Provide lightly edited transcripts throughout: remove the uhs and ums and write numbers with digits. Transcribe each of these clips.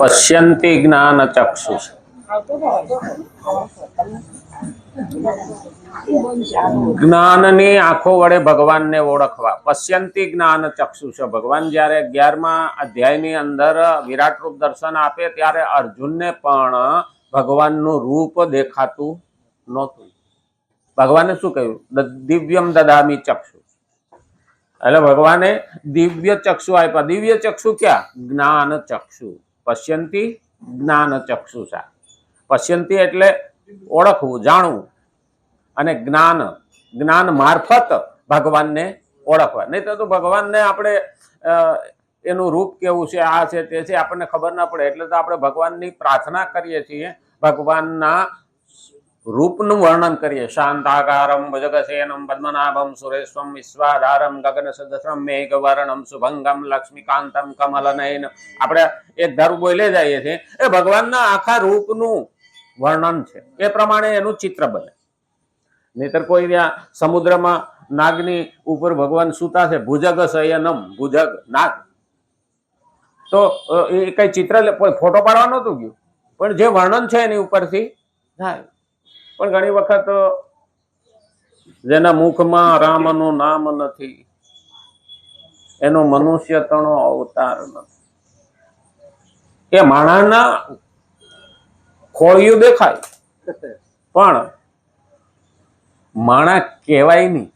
પશ્યંતિ જ્ઞાન ચક્ષુષ જ્ઞાનની આંખો વડે ભગવાનને ઓળખવા. પશ્યંતિ જ્ઞાન ચક્ષુષ. ભગવાન જ્યારે 11મા અધ્યાયની અંદર વિરાટ રૂપ દર્શન આપે ત્યારે અર્જુનને પણ ભગવાનનું રૂપ દેખાતું નહોતું. ભગવાને શું કહ્યું? દિવ્યમ દદામી ચક્ષુ. એટલે ભગવાને દિવ્ય ચક્ષુ આપ્યા. દિવ્ય ચક્ષુ ક્યાં? જ્ઞાન ચક્ષુ. પશ્યંતિ જ્ઞાન ચક્ષુષા. પશ્યંતિ એટલે ઓળખવું, જાણવું, અને જ્ઞાન, જ્ઞાન મારફત ભગવાનને ઓળખવા. નહીં તો ભગવાનને આપણે એનું રૂપ કેવું છે, આ છે, તે છે, આપણને ખબર ના પડે. એટલે તો આપણે ભગવાનની પ્રાર્થના કરીએ છીએ, ભગવાનના રૂપનું વર્ણન કરીએ. શાંતાકારમ ભુજગશયનમ પદ્મનાભમ સુરેશમ વિશ્વાધારમ ગગનસદૃશમ મેઘવર્ણમ શુભંગમ લક્ષ્મીકાંતમ કમલનયન. આપણે એક ધારું બોલે જઈએ છીએ, એ ભગવાનના આખા રૂપનું વર્ણન છે. એ પ્રમાણે એનું ચિત્ર બને. નહીતર કોઈ ત્યાં સમુદ્રમાં નાગની ઉપર ભગવાન સૂતા છે, ભુજગ શયનમ, ભુજગ નાગ, તો એ કઈ ચિત્ર ફોટો પાડવા નહોતું ગયું, પણ જે વર્ણન છે એની ઉપરથી થાય. પણ ઘણી વખત જેના મુખમાં રામનું નામ નથી એનો મનુષ્ય તણો અવતાર નથી. એ માણસના ખોળિયું દેખાય પણ માણા કહેવાય નહીં.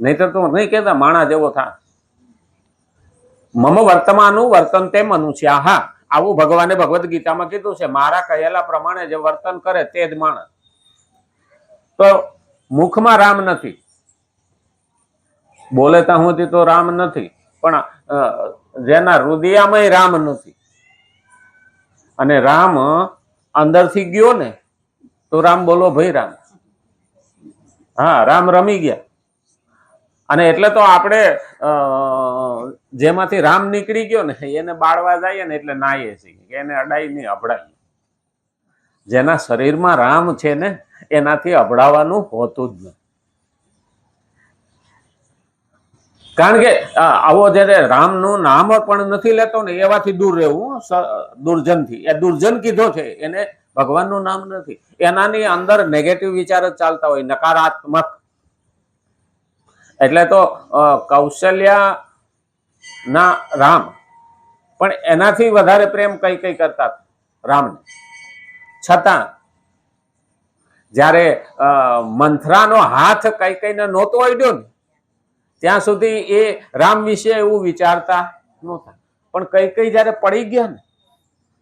નહીતર તો નહીં કહેતા માણા જેવો થાય. મમ વર્તમાનું વર્તન તે મનુષ્ય. હા, આવું ભગવાને ભગવદ્ ગીતામાં કીધું છે. મારા કહેલા પ્રમાણે જે વર્તન કરે તે જ માણસ. તો મુખમાં રામ નથી, બોલે ત્યાં સુધી તો રામ નથી, પણ જેના હૃદયમાં રામ નથી, અને રામ અંદરથી ગયો ને તો રામ બોલો ભાઈ રામ. હા, રામ રમી ગયા. અને એટલે તો આપણે જેમાંથી રામ નીકળી ગયો ને એને બાળવા જઈએ ને એટલે નાઈએ છીએ, એને અડાઈ નહીં, અભડાય. જેના શરીરમાં રામ છે ને એનાથી અભડાવાનું હોતું જ નથી. કારણ કે આવો જયારે રામનું નામ પણ નથી લેતો ને એવાથી દૂર રહેવું. દુર્જનથી. એ દુર્જન કીધો છે, એને ભગવાનનું નામ નથી. એનાની અંદર નેગેટિવ વિચાર જ ચાલતા હોય, નકારાત્મક. એટલે તો કૌશલ્યા ના રામ પણ એનાથી વધારે પ્રેમ કઈ કઈ કરતા રામને. છતાં જ્યારે મંથરાનો હાથ કઈ કઈને નહોતો અડ્યો ને ત્યાં સુધી એ રામ વિશે એવું વિચારતા નહોતા. પણ કઈ કઈ જયારે પડી ગયા ને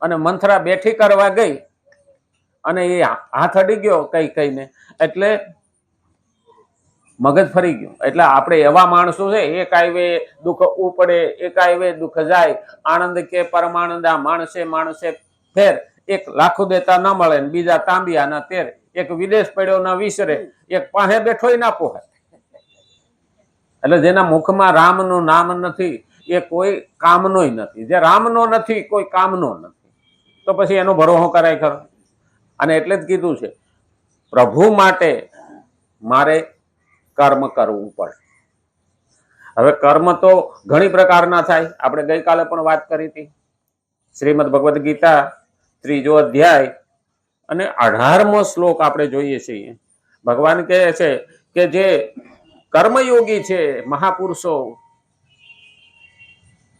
અને મંથરા બેઠી કરવા ગઈ અને એ હાથ અડી ગયો કઈ કઈને, એટલે મગજ ફરી ગયું. એટલે આપણે એવા માણસો છે, એક આયવે દુઃખ ઉપડે, એક આયવે દુઃખ જાય, આનંદ કે પરમાનંદા, માણસે માણસે ફેર, એક લાખો દેતા ન મળે ને બીજા તાંબિયા ના તેર, એક વિદેશ પડ્યો ના વિસરે, એક પાસે બેઠો ના પોહાય. એટલે જેના મુખમાં રામનું નામ નથી એ કોઈ કામનો નથી. જે રામનો નથી કોઈ કામનો નથી, તો પછી એનો ભરોસો કરાય ખરો? અને એટલે જ કીધું છે પ્રભુ માટે મારે કર્મ કરવું પડે. હવે કર્મ તો ઘણી પ્રકારના થાય. આપણે ગઈકાલે પણ વાત કરી હતી. શ્રીમદ ભગવદ્ ગીતા 3જો અધ્યાય અને 18મો શ્લોક આપણે જોઈએ છીએ. ભગવાન કહે છે કે જે કર્મયોગી છે, મહાપુરુષો,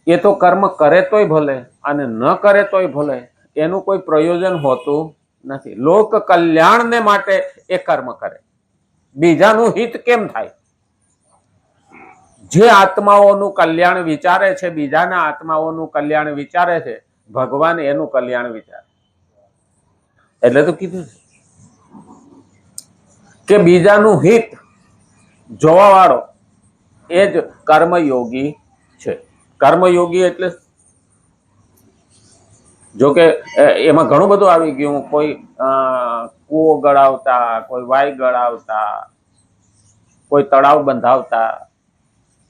એ તો કર્મ કરે તોય ભલે અને ન કરે તોય ભલે, એનું કોઈ પ્રયોજન હોતું નથી. લોક કલ્યાણને માટે એ કર્મ કરે. બીજાનું હિત કેમ થાય? જે આત્માઓનું કલ્યાણ વિચારે છે, બીજાના આત્માઓનું કલ્યાણ વિચારે છે, ભગવાન એનું કલ્યાણ વિચારે. એટલે તો કીધું કે બીજાનું હિત જોવા વાળો એ જ કર્મયોગી છે. કર્મયોગી એટલે જોકે એમાં ઘણું બધું આવી ગયું. કોઈ કૂવો ગળાવતા, કોઈ વાય ગળાવતા, કોઈ તળાવ બંધાવતા,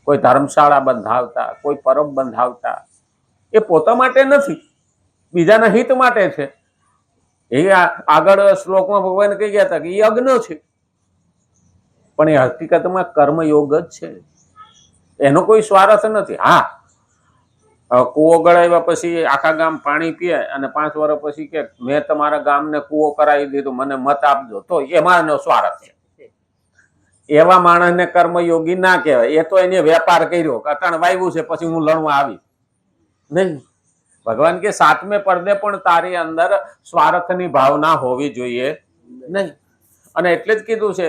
કોઈ ધર્મશાળા બંધાવતા, કોઈ પરબ બંધાવતા. એ પોતા માટે નથી, બીજાના હિત માટે છે. એ આગળ શ્લોકમાં ભગવાન કહી ગયા હતા કે એ યજ્ઞ છે, પણ એ હકીકતમાં કર્મયોગ જ છે. એનો કોઈ સ્વાર્થ નથી. હા, કૂવો ગળાવ્યા પછી આખા ગામ પાણી પીએ અને 5 વર્ષ પછી કે મેં તમારા ગામને કૂવો કરાવી દીધું, મને મત આપજો, તો એમાંનો સ્વાર્થ છે. એવા માણસને કર્મયોગી ના કહેવાય. એ તો એને વેપાર કર્યો, અટાણ વાવ્યું છે પછી હું લણવા આવી નહીં. ભગવાન કે 7મે પડદે પણ તારી અંદર સ્વાર્થની ભાવના હોવી જોઈએ નહીં. અને એટલે જ કીધું છે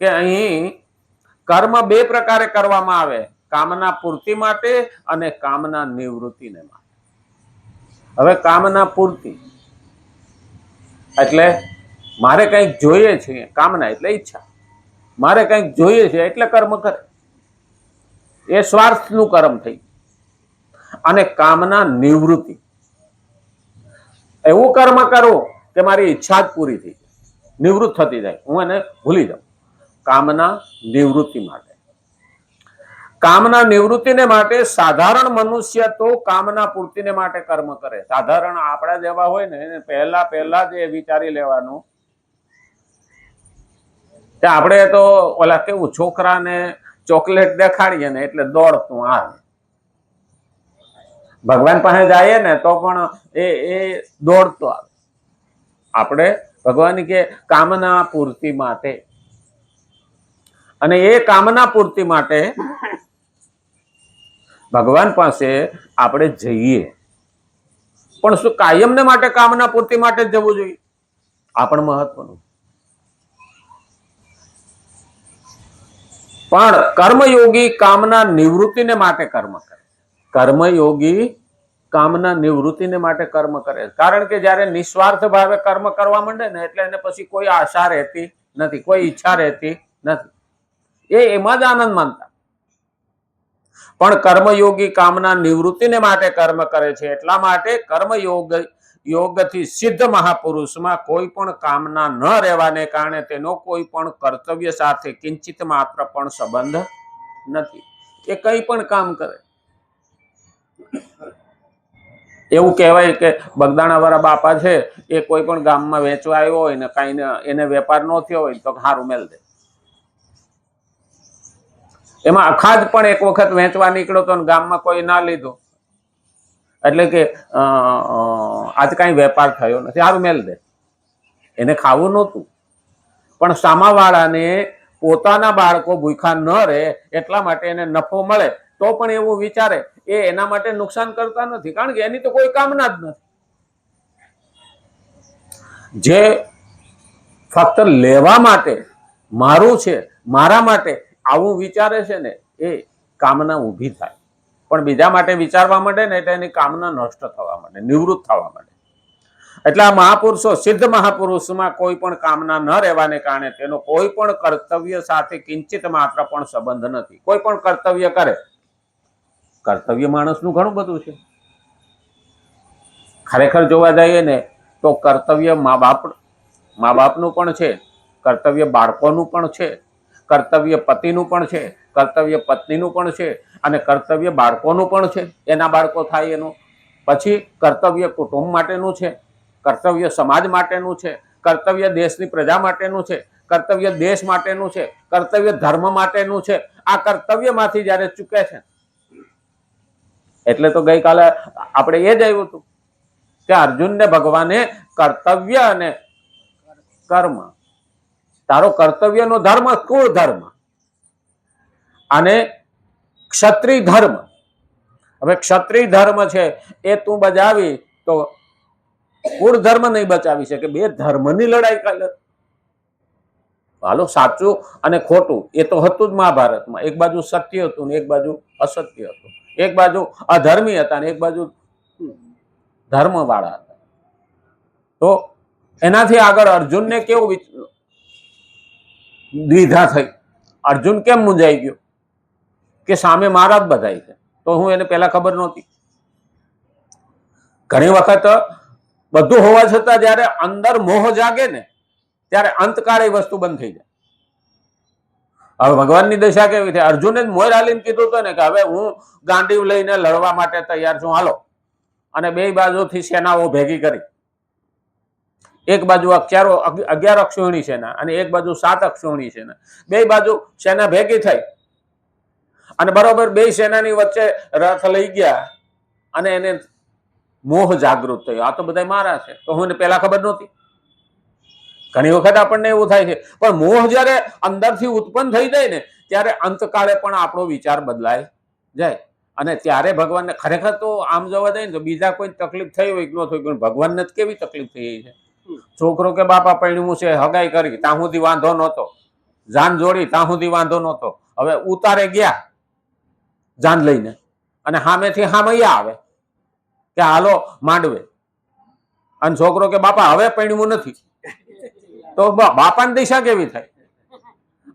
કે અહીં કર્મ 2 પ્રકારે કરવામાં આવે, કામના પૂર્તિ માટે અને કામના નિવૃત્તિને માટે. હવે કામના પૂર્તિ એટલે મારે કંઈક જોઈએ છે, કામના એટલે ઈચ્છા, મારે કંઈક જોઈએ છે એટલે કર્મ કરે, એ સ્વાર્થનું કર્મ થઈ. અને કામના નિવૃત્તિ, એવું કર્મ કરવું કે મારી ઈચ્છા જ પૂરી થઈ જાય, નિવૃત્ત થતી જાય, હું એને ભૂલી જાઉં. કામના નિવૃત્તિ માટે. કામના નિવૃત્તિને માટે સાધારણ મનુષ્ય તો કામના પૂર્તિને માટે કર્મ કરે. સાધારણ આપણા જેવા હોય ને એને પહેલા જ એ વિચારી લેવાનું કે આપણે તો ઓલા કેવું છોકરાને ચોકલેટ દેખાડીએ ને એટલે દોડતું આવે. ભગવાન પાસે જાય ને તો પણ એ દોડતો આવે. આપણે ભગવાન કે કામના પૂર્તિ માટે, અને એ કામના પૂર્તિ માટે ભગવાન પાસે આપણે જઈએ. પણ શું કાયમને માટે કામના પૂર્તિ માટે જ જવું જોઈએ? આ પણ મહત્વનું. પણ કર્મયોગી કામના નિવૃત્તિને માટે કર્મ કરે. કર્મયોગી કામના નિવૃત્તિને માટે કર્મ કરે. કારણ કે જ્યારે નિસ્વાર્થ ભાવે કર્મ કરવા માંડે ને એટલે એને પછી કોઈ આશા રહેતી નથી, કોઈ ઈચ્છા રહેતી નથી. એ એમાં જ આનંદ માનતા. પણ કર્મયોગી કામના નિવૃત્તિને માટે કર્મ કરે છે. એટલા માટે યોગથી સિદ્ધ મહાપુરુષમાં કોઈ પણ કામના ન રહેવાને કારણે તેનો કોઈ પણ કર્તવ્ય સાથે કિંચિત માત્ર પણ સંબંધ નથી. એ કંઈ પણ કામ કરે. એવું કહેવાય કે બગદાણા વાળા બાપા છે, એ કોઈ પણ ગામમાં વેચવા આવ્યો હોય ને કાંઈ એને વેપાર ન થયો હોય તો સારું મેલ દે. એમાં અખાજ પણ એક વખત વેચવા નીકળ્યો તો ગામમાં કોઈ ના લીધો, એટલે કે આજ કાંઈ વેપાર થયો નથી, સારું મેલ દે. એને ખાવું નહોતું, પણ સામાવાળાને પોતાના બાળકો ભૂખા ન રહે એટલા માટે એને નફો મળે તો પણ એવું વિચારે. એ એના માટે નુકસાન કરતા નથી, કારણ કે એની તો કોઈ કામના જ નથી. જે ફક્ત લેવા માટે, મારું છે, મારા માટે આવું વિચારે છે ને, એ કામના ઊભી થાય. પણ બીજા માટે વિચારવા માંડે ને એટલે એની કામના નષ્ટ થવા માંડે, નિવૃત્ત થવા માંડે. એટલે આ મહાપુરુષો, સિદ્ધ મહાપુરુષમાં કોઈ પણ કામના ન રહેવાને કારણે તેનો કોઈ પણ કર્તવ્ય સાથે કિંચિત માત્ર પણ સંબંધ નથી. કોઈ પણ કર્તવ્ય કરે, કર્તવ્ય માણસનું ઘણું બધું છે. ખરેખર જોવા જઈએ ને તો કર્તવ્ય મા બાપનું પણ છે, કર્તવ્ય બાળકોનું પણ છે, કર્તવ્ય પતિનું પણ છે, કર્તવ્ય પત્નીનું પણ છે, અને કર્તવ્ય બાળકોનું પણ છે. એના બાળકો થાય એનું પછી કર્તવ્ય કુટુંબ માટેનું છે, કર્તવ્ય સમાજ માટેનું છે, કર્તવ્ય દેશની પ્રજા માટેનું છે, કર્તવ્ય દેશ માટેનું છે, કર્તવ્ય ધર્મ માટેનું છે. આ કર્તવ્યમાંથી જ્યારે ચૂકે છે એટલે તો ગઈકાલે આપણે એ જ આવ્યું હતું કે અર્જુનને ભગવાને કર્તવ્ય અને કર્મ, તારો કર્તવ્યનો ધર્મ કુળ ધર્મ અને ક્ષત્રિય ધર્મ. હવે ક્ષત્રિય ધર્મ છે એ તું બજાવી તો કુળ ધર્મ નહીં બચાવી શકે. 2 ધર્મની લડાઈ કરે. હાલો, સાચું અને ખોટું એ તો હતું જ મહાભારતમાં. એક બાજુ સત્ય હતું ને એક બાજુ અસત્ય હતું. એક બાજુ અધર્મી હતા ને એક બાજુ ધર્મ વાળા હતા. તો એનાથી આગળ અર્જુનને કેવું દ્વિધા થઈ? અર્જુન કેમ મૂંઝાઈ ગયો કે સામે મારા જ બધાય છે, તો હું એને પહેલા ખબર નહોતી? ઘણી વખત બધું હોવા છતાં જયારે અંદર મોહ જાગે ને ત્યારે અંતકાળ એ વસ્તુ બંધ થઈ જાય. હવે ભગવાનની દશા કેવી છે? અર્જુને જ મોર હાલીને કીધું હતું ને કે હવે હું ગાંડીવ લઈને લડવા માટે તૈયાર છું, હાલો. અને 2 બાજુથી સેનાઓ ભેગી કરી. એક બાજુ 11 અક્ષોહિણી સેના અને એક બાજુ 7 અક્ષોહિણી સેના. 2 બાજુ સેના ભેગી થઈ અને બરોબર 2 સેનાની વચ્ચે રથ લઈ ગયા અને એને મોહ જાગૃત થયો, આ તો બધા મારા છે, તો મને પહેલા ખબર નહોતી. ઘણી વખત આપણને એવું થાય છે, પણ મોહ જ્યારે અંદરથી ઉત્પન્ન થઈ જાય ને ત્યારે અંતકાળે પણ આપણો વિચાર બદલાય જાય. અને ત્યારે ભગવાનને ખરેખર તો આમ જોવા જાય ને તો બીજા કોઈ તકલીફ થઈ હોય કે ન થઈ, પણ ભગવાનને જ કેવી તકલીફ થઈ છે. છોકરો કે બાપા પૈણું છે, હગાઈ કરી ત્યાં સુધી વાંધો નહોતો, જાન જોડી ત્યાં સુધી વાંધો નહોતો, હવે ઉતારે ગયા જાન લઈને અને સામેથી હામૈયા આવે કે હાલો માંડવે, અને છોકરો કે બાપા હવે પૈણવું નથી, તો બાપાની દિશા કેવી થાય?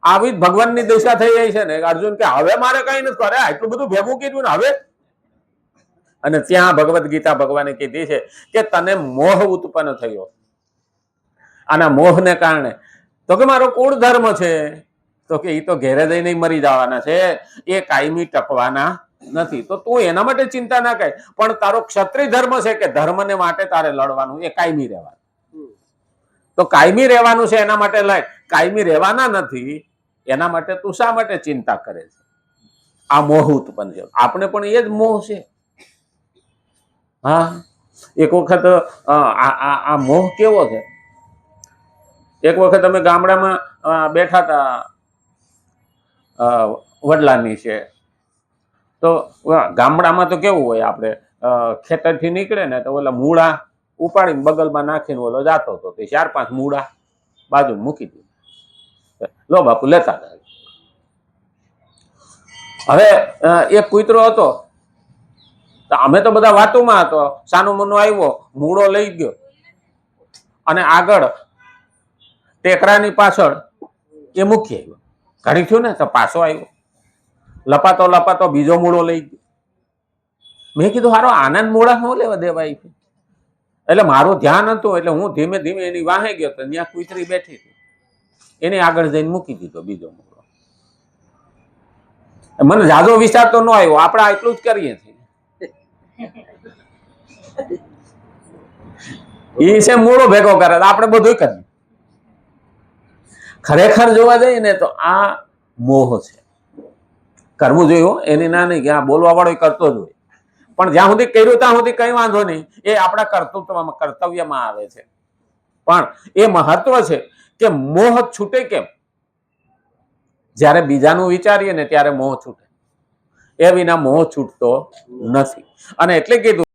આવી જ ભગવાનની દિશા થઈ જાય છે ને. અર્જુન કે હવે મારે કઈ નથી કરે, આટલું બધું ભેગું કીધું ને હવે. અને ત્યાં ભગવદ્ ગીતા ભગવાને કીધી છે કે તને મોહ ઉત્પન્ન થયો, આના મોહને કારણે. તો કે મારો કુળ ધર્મ છે, તો કે એ તો ઘેરે જઈને મરી જવાના છે, એ કાયમી ટકવાના નથી. તો તું એના માટે ચિંતા ના કરે, પણ તારો ક્ષત્રિય ધર્મ છે કે ધર્મને માટે તારે લડવાનું, એ કાયમી રહેવાનું. તો કાયમી રહેવાનું છે એના માટે લડ, કાયમી રહેવાના નથી એના માટે તું શા માટે ચિંતા કરે છે? આ મોહ ઉત્પન્ન છે. આપણે પણ એ જ મોહ છે. હા, એક વખત આ મોહ કેવો છે, એક વખત અમે ગામડામાં બેઠા હતા, વડલાની છે, તો ગામડામાં તો કેવું હોય, આપણે ખેતરથી નીકળે ને તો ઓલા મૂળા ઉપાડીને બગલમાં નાખીને ઓલો જાતો હતો, તે 4-5 મૂળા બાજુ મૂકી દીધું, લો બાપુ લેતા જાય. હવે એક કૂતરો હતો, તો અમે તો બધા વાતોમાં હતો, સાનો મનો આવ્યો, મૂળો લઈ ગયો અને આગળ ટેકરાની પાછળ એ મૂકી આવ્યો. ઘડી થયું ને તો પાછો આવ્યો, લપાતો લપાતો બીજો મૂળો લઈ ગયો. મેં કીધું હારો આનંદ મૂળા ન લેવા દેવાય. એટલે મારું ધ્યાન હતું, એટલે હું ધીમે ધીમે એની વાહે ગયો, તો ત્યાં કૂતરી બેઠી હતી, એને આગળ જઈને મૂકી દીધો બીજો મૂળો. મને જાજો વિચાર તો ન આવ્યો, આપણે એટલું જ કરીએ છીએ. એ છે મૂળો ભેગો કરે, આપણે બધું કરીએ. ખરેખર જોવા જઈએ ને તો આ મોહ છે. કરવું જોઈએ એની ના નહીં કે આ બોલવા વાળો કરતો જ હોય, પણ જ્યાં સુધી કર્યું ત્યાં સુધી કઈ વાંધો નહીં, એ આપણા કર્તવ્યમાં આવે છે. પણ એ મહત્વ છે કે મોહ છૂટે કેમ? જ્યારે બીજાનું વિચારીએ ને ત્યારે મોહ છૂટે, એ વિના મોહ છૂટતો નથી. અને એટલે કીધું